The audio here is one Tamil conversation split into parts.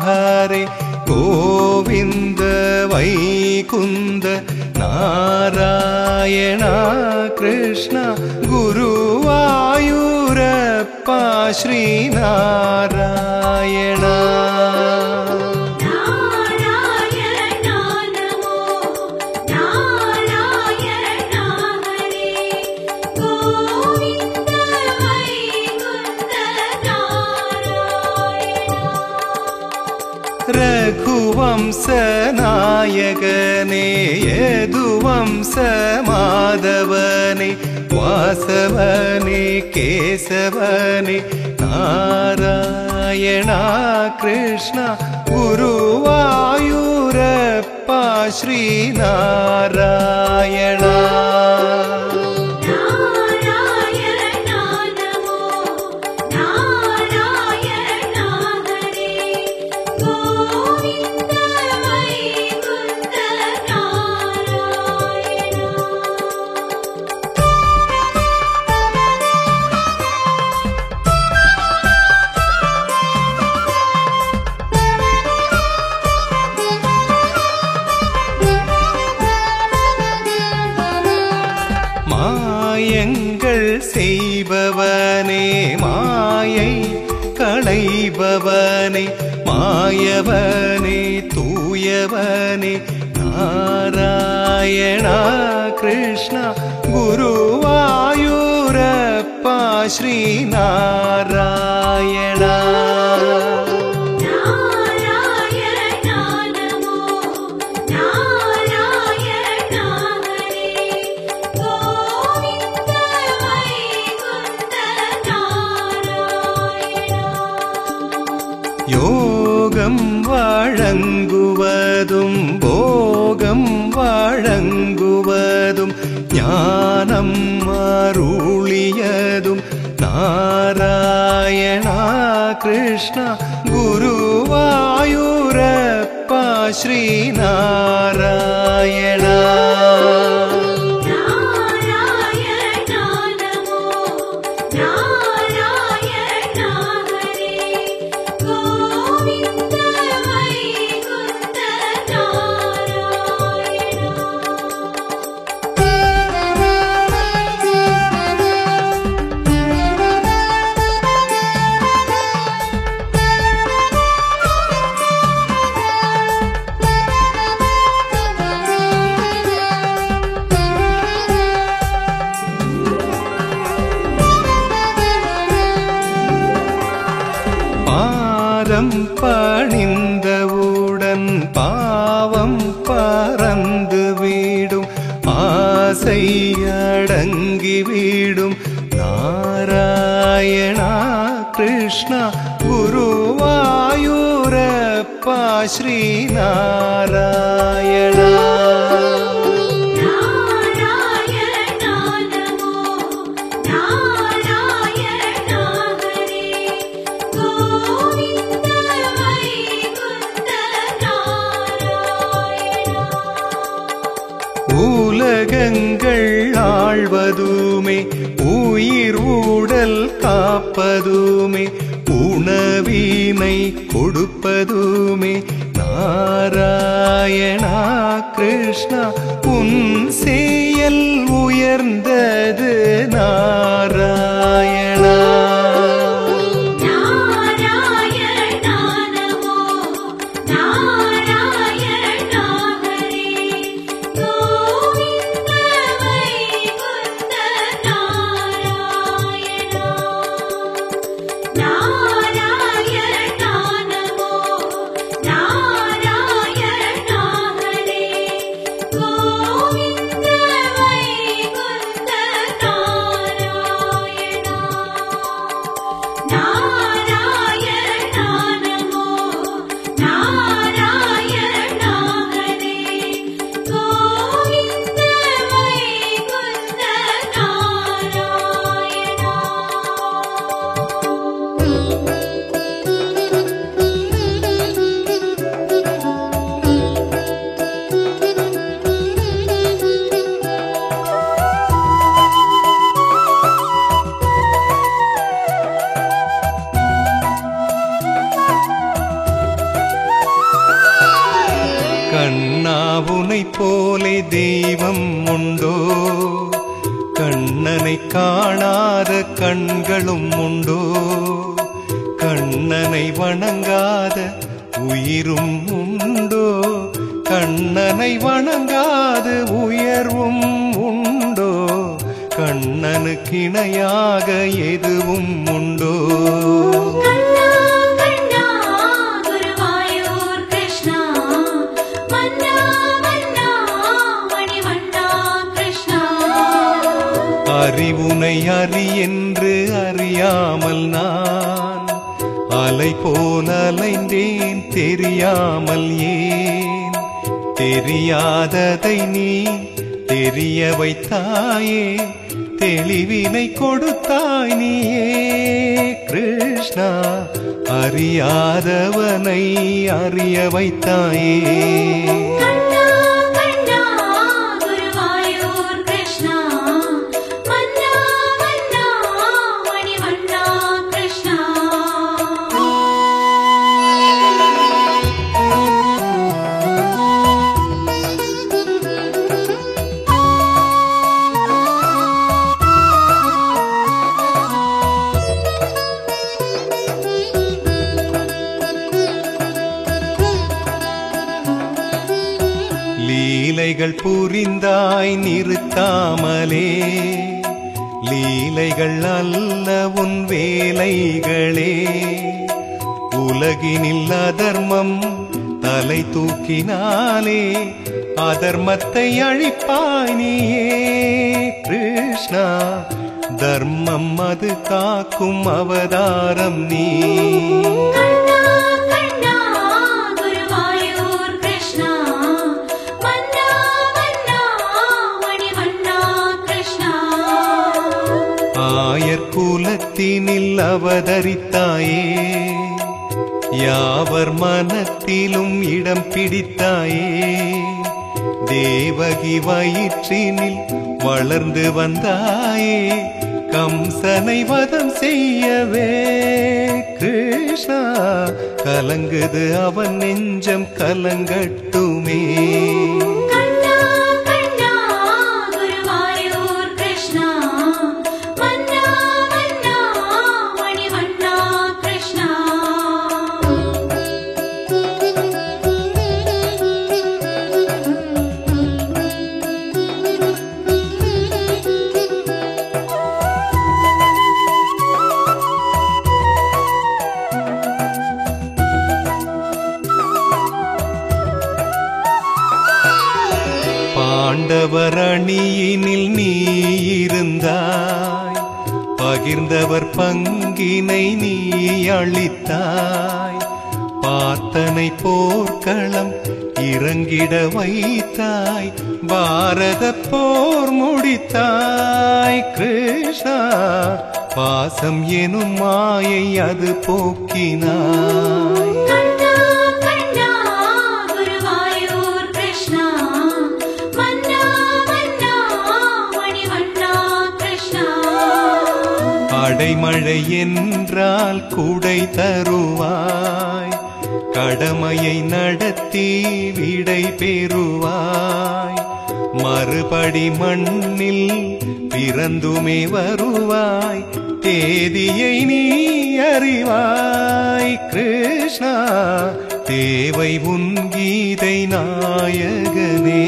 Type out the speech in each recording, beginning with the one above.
हरे गोविंद वैकुंद नारायण कृष्ण गुरुवायूरप्पा श्रीनारायण रघुवंश नायकने यदुवंश माधवने वासवने केशवने नारायण कृष्ण गुरुवायूरप्पा श्रीनारायण மாயங்கள் செய்பவனே மாயை களைபவனே மாயவனே தூயவனே நாராயண கிருஷ்ண குருவாயூரப்பா ஸ்ரீநாராயண யோகம் வழங்குவதும் போகம் வழங்குவதும் ஞானம் அருளியதும் நாராயண கிருஷ்ண குருவாயூரப்பா ஸ்ரீநாராயண பாதம் பணிந்தவுடன் பாவம் பறந்து விடும் ஆசை அடங்கிவிடும் நாராயண கிருஷ்ண குருவாயூரப்பா ஸ்ரீநாராயண உலகங்கள் ஆழ்வதுமே உயிர் உடல் காப்பதுமே உணவினை கொடுப்பதுமே நாராயண கிருஷ்ண உன் செயல் உயர்ந்தது நாராயண கண்ணா உனைப் போலே தெய்வம் உண்டோ? கண்ணனை காணாத கண்களும் உண்டோ? கண்ணனை வணங்காத உயிரும் உண்டோ? கண்ணனை வணங்காத உயர்வும் உண்டோ? கண்ணனுக்கு இணையாக எதுவும் உண்டோ? அறிவுனை அறி என்று அறியாமல் நான் அலை போல் அலைந்தேன் தெரியாமல் ஏன்? தெரியாததை நீ தெரிய வைத்தாயே, தெளிவினை கொடுத்தாய் நீயே கிருஷ்ணா. அறியாதவனை அறிய வைத்தாயே. லீலைகள் புரிந்தாய் நிறுத்தாமலே, லீலைகள் அல்ல உன் வேலைகளே. உலகினில் அதர்மம் தலை தூக்கினாலே, அதர்மத்தை அழிப்பாய் நீயே கிருஷ்ணா. தர்மம் அது காக்கும் அவதாரம் நீ. ஆயர் குலத்தினில் அவதரித்தாயே, யாவர் மனத்திலும் இடம் பிடித்தாயே. தேவகி வயிற்றினில் வளர்ந்து வந்தாயே, கம்சனை வதம் செய்யவே கிருஷ்ணா. கலங்குது அவன் நெஞ்சம் கலங்கட்டுமே. பாண்டவர் அணியினில் நீ இருந்தாய், பகிர்ந்தவர் பங்கினை நீ அளித்தாய். பார்த்தனை போர்க்களம் இறங்கிட வைத்தாய், பாரத போர் முடித்தாய் கிருஷ்ணா. பாசம் எனும் மாயை அது போக்கினாய். அடைமழை என்றால் குடை தருவாய், கடமையை நடத்தி விடை பெறுவாய். மறுபடி மண்ணில் பிறந்துமே வருவாய், தேதியை நீ அறிவாய் கிருஷ்ணா. தேவை உன் கீதை நாயகனே.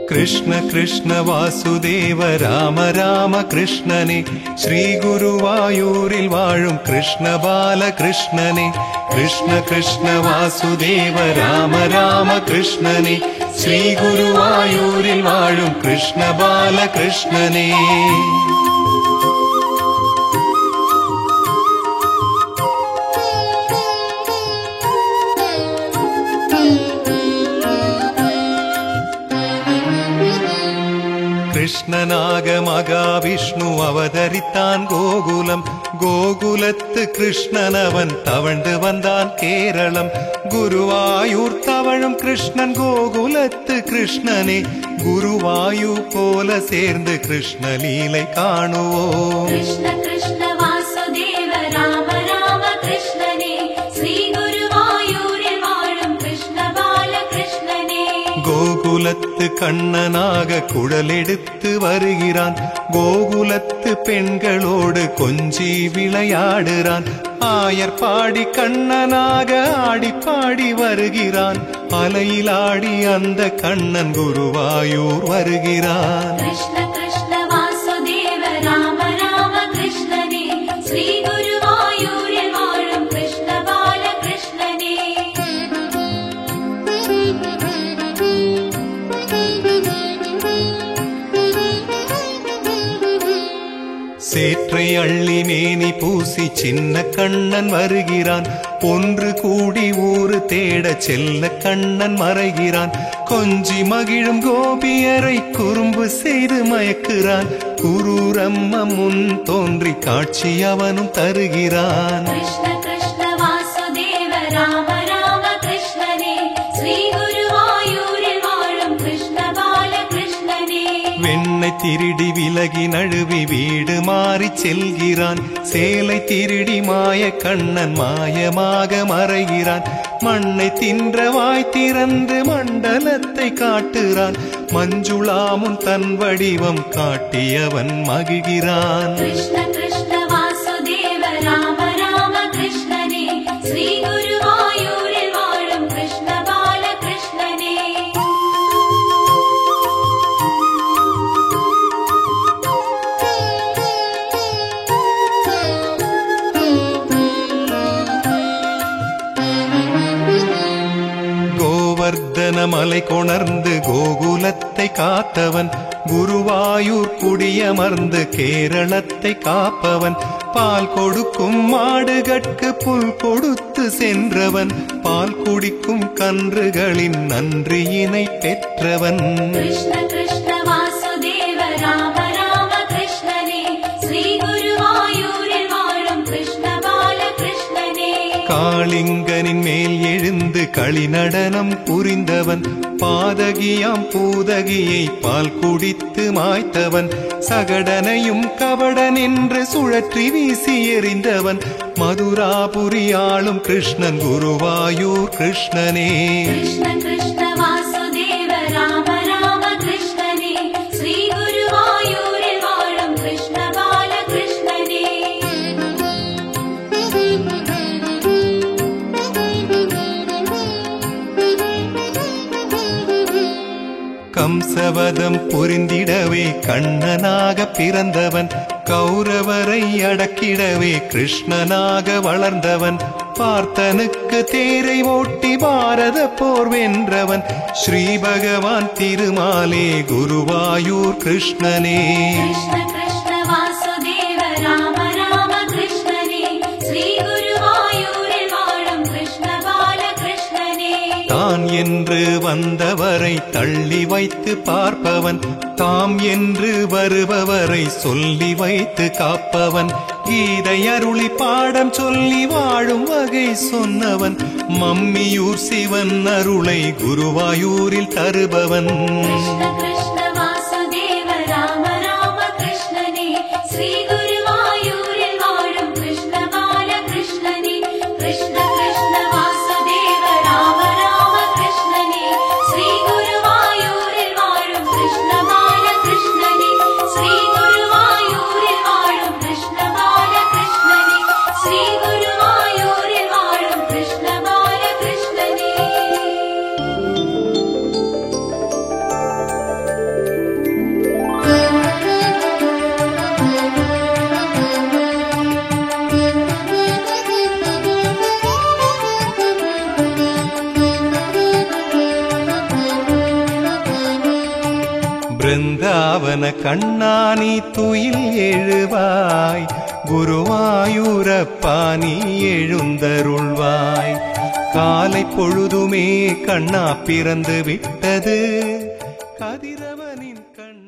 कृष्ण कृष्ण वासुदेव राम राम कृष्णने श्री गुरुवायूरिल वाळुम कृष्ण बाल कृष्णने कृष्ण कृष्ण वासुदेव राम राम कृष्णने श्री गुरुवायूरिल वाळुम कृष्ण बाल कृष्णने கிருஷ்ணனாக மகாவிஷ்ணு அவதரித்தான் கோகுலம். கோகுலத்து கிருஷ்ணனவன் தவழ்ந்து வந்தான் கேரளம். குருவாயூர் தவழும் கிருஷ்ணன் கோகுலத்து கிருஷ்ணனே. குருவாயூர் போல சேர்ந்து கிருஷ்ண லீலை காணுவோம். கிருஷ்ண கிருஷ்ண வாசுதேவ ராம ராம கிருஷ்ணனே. ஸ்ரீ குருவாயூரில் வாழும் கிருஷ்ண பால கிருஷ்ணனே. கோகுலத்து கண்ணனாக குழலெடுத்து வருகிறான். கோகுலத்து பெண்களோடு கொஞ்சி விளையாடுறான். ஆயர் பாடி கண்ணனாக ஆடி பாடி வருகிறான். அலையில் ஆடி அந்த கண்ணன் குருவாயூர் வருகிறான். கிருஷ்ண கிருஷ்ண வாசுதேவ ராம ராம கிருஷ்ணனே. ஸ்ரீ குருவாயூரில் வாழும் கிருஷ்ண பால கிருஷ்ணனே. சேற்றை அள்ளி மேனி பூசி சின்ன கண்ணன் வருகிறான். ஒன்று கூடி ஊரு தேட செல்ல கண்ணன் மறைகிறான். கொஞ்சி மகிழும் கோபியரை குறும்பு செய்து மயக்குறான். குரூரம்ம முன் தோன்றி காட்சி அவனும் தருகிறான். கிருஷ்ண கிருஷ்ண வாசுதேவ ராம ராம கிருஷ்ணனே. ஸ்ரீ குருவாயூரில் வாழும் கிருஷ்ண பால கிருஷ்ணனே. வெண்ணை திருடி விலகி நழுவி வீடு மாறி செல்கிறான். சேலை திருடி மாய கண்ணன் மாயமாக மறைகிறான். மண்ணை தின்ற வாய் திறந்து மண்டலத்தை காட்டுறான். மஞ்சுளாமும் தன் வடிவம் காட்டியவன் மகிழ்கிறான். கிருஷ்ண கிருஷ்ண வாசுதேவ ராம ராம கிருஷ்ணனே. ஸ்ரீ குருவாயூரில் வாழும் கிருஷ்ண பால கிருஷ்ணனே. கோவர்தன மலை கொணர்ந்து கோகுலத்தை காத்தவன். குருவாயூர் குடியமர்ந்து கேரளத்தை காப்பவன். பால் கொடுக்கும் மாடுகட்கு புல் கொடுத்து சென்றவன். பால் குடிக்கும் கன்றுகளின் நன்றியினை பெற்றவன். கிருஷ்ண கிருஷ்ண வாசுதேவ ராம ராம கிருஷ்ணனே. ஸ்ரீ குருவாயூரில் வாழும் கிருஷ்ண பால கிருஷ்ணனே. காளிங்கனின் மேல் எழுந்து களி நடனம் புரிந்தவன். பாதகியாம் பூதகியை பால் குடித்து மாய்த்தவன். சகடனையும் கபடன் என்று சுழற்றி வீசி எறிந்தவன். மதுராபுரி ஆளும் கிருஷ்ணன் குருவாயூர் கிருஷ்ணனே. கிருஷ்ண கிருஷ்ண வாசுதேவ ராம ராம கிருஷ்ணனே. ஸ்ரீ குருவாயூரில் வாழும் கிருஷ்ண பால கிருஷ்ணனே. கம்சவதம் புரிந்திடவே கண்ணனாக பிறந்தவன். கௌரவரை அடக்கிடவே கிருஷ்ணனாக வளர்ந்தவன். பார்த்தனுக்கு தேரை ஓட்டி பாரத போர் வென்றவன். ஸ்ரீ பகவான் திருமாலே குருவாயூர் கிருஷ்ணனே. கிருஷ்ண கிருஷ்ண வாசுதேவ ராம ராம கிருஷ்ணனே. ஸ்ரீ குருவாயூரில் வாழும் கிருஷ்ண பால கிருஷ்ணனே. தான் என்று வந்தவரை தள்ளி வைத்து பார்ப்பவன். தாம் என்று வருபவரை சொல்லி வைத்து காப்பவன். கீதை அருளி பாடம் சொல்லி வாழும் வகை சொன்னவன். மம்மியூர் சிவன் அருளை குருவாயூரில் தருபவன். கிருஷ்ண கிருஷ்ண வாசுதேவ ராம ராம கிருஷ்ணனே. ஸ்ரீ குருவாயூரில் வாழும் கிருஷ்ண பால கிருஷ்ணனே. கிருஷ்ண கிருஷ்ண வாசுதேவ ராம ராம கிருஷ்ணனே. ஸ்ரீ குருவாயூரில் வாழும் கிருஷ்ண பால கிருஷ்ணனே. ஸ்ரீ குருவாயூரில் வாழும் கிருஷ்ண பால கிருஷ்ணனே. ஸ்ரீ குருவாயூரில் வாழும் கிருஷ்ண பால கிருஷ்ணனே. பிருந்தாவன கண்ணானி துயில் எழுவாய். குருவாயூரப்பா நீ எழுந்தருள்வாய். காலை பொழுதுமே கண்ணா பிறந்து விட்டது கதிரவனின் கண்.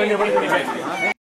என்ன